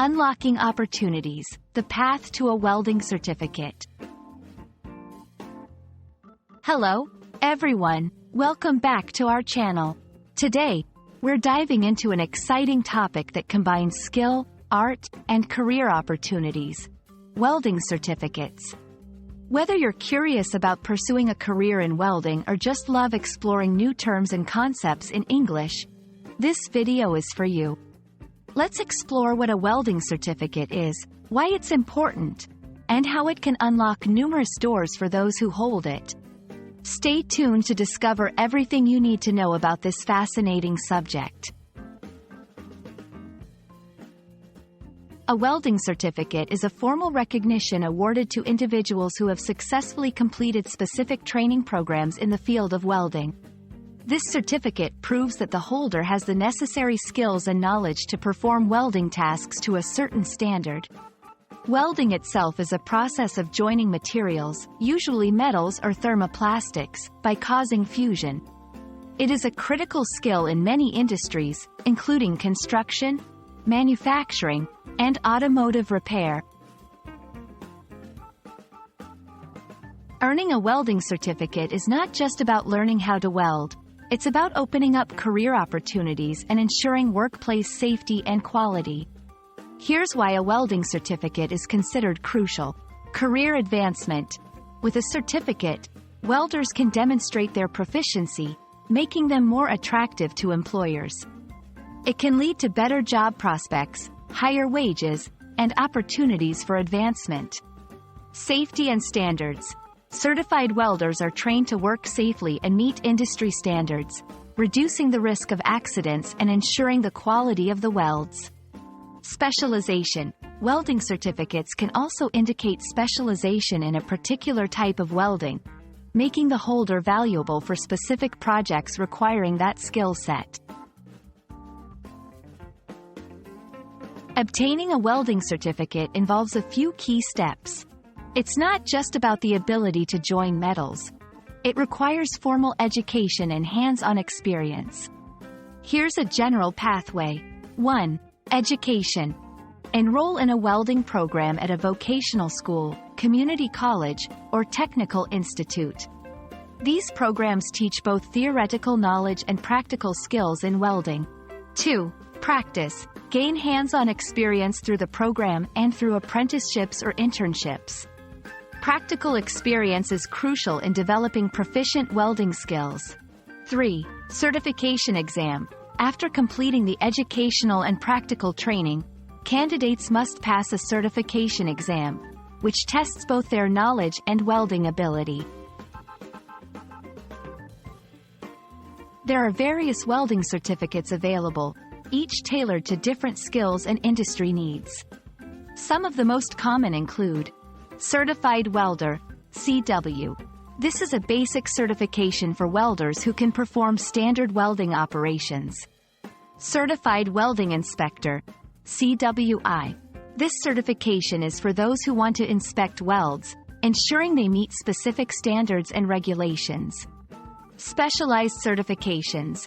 Unlocking Opportunities, the Path to a Welding Certificate. Hello, everyone. Welcome back to our channel. Today, we're diving into an exciting topic that combines skill, art, and career opportunities: welding certificates. Whether you're curious about pursuing a career in welding or just love exploring new terms and concepts in English, this video is for you. Let's explore what a welding certificate is, why it's important, and how it can unlock numerous doors for those who hold it. Stay tuned to discover everything you need to know about this fascinating subject. A welding certificate is a formal recognition awarded to individuals who have successfully completed specific training programs in the field of welding. This certificate proves that the holder has the necessary skills and knowledge to perform welding tasks to a certain standard. Welding itself is a process of joining materials, usually metals or thermoplastics, by causing fusion. It is a critical skill in many industries, including construction, manufacturing, and automotive repair. Earning a welding certificate is not just about learning how to weld. It's about opening up career opportunities and ensuring workplace safety and quality. Here's why a welding certificate is considered crucial. Career advancement. With a certificate, welders can demonstrate their proficiency, making them more attractive to employers. It can lead to better job prospects, higher wages, and opportunities for advancement. Safety and standards. Certified welders are trained to work safely and meet industry standards, reducing the risk of accidents and ensuring the quality of the welds. Specialization. Welding certificates can also indicate specialization in a particular type of welding, making the holder valuable for specific projects requiring that skill set. Obtaining a welding certificate involves a few key steps. It's not just about the ability to join metals. It requires formal education and hands-on experience. Here's a general pathway. 1. Education. Enroll in a welding program at a vocational school, community college, or technical institute. These programs teach both theoretical knowledge and practical skills in welding. 2. Practice. Gain hands-on experience through the program and through apprenticeships or internships. Practical experience is crucial in developing proficient welding skills. 3. Certification exam. After completing the educational and practical training, candidates must pass a certification exam, which tests both their knowledge and welding ability. There are various welding certificates available, each tailored to different skills and industry needs. Some of the most common include Certified Welder, CW. This is a basic certification for welders who can perform standard welding operations. Certified Welding Inspector, CWI. This certification is for those who want to inspect welds, ensuring they meet specific standards and regulations. Specialized certifications.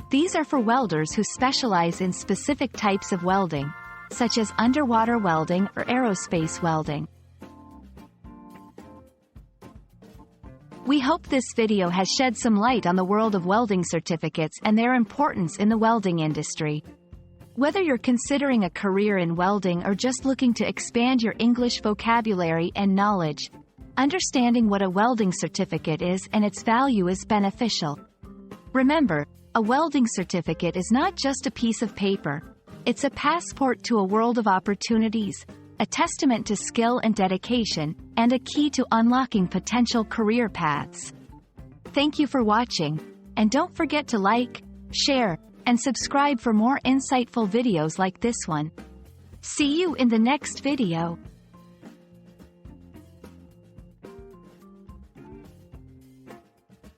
These are for welders who specialize in specific types of welding, such as underwater welding or aerospace welding. We hope this video has shed some light on the world of welding certificates and their importance in the welding industry. Whether you're considering a career in welding or just looking to expand your English vocabulary and knowledge, understanding what a welding certificate is and its value is beneficial. Remember, a welding certificate is not just a piece of paper. It's a passport to a world of opportunities, a testament to skill and dedication, and a key to unlocking potential career paths. Thank you for watching, and don't forget to like, share, and subscribe for more insightful videos like this one. See you in the next video.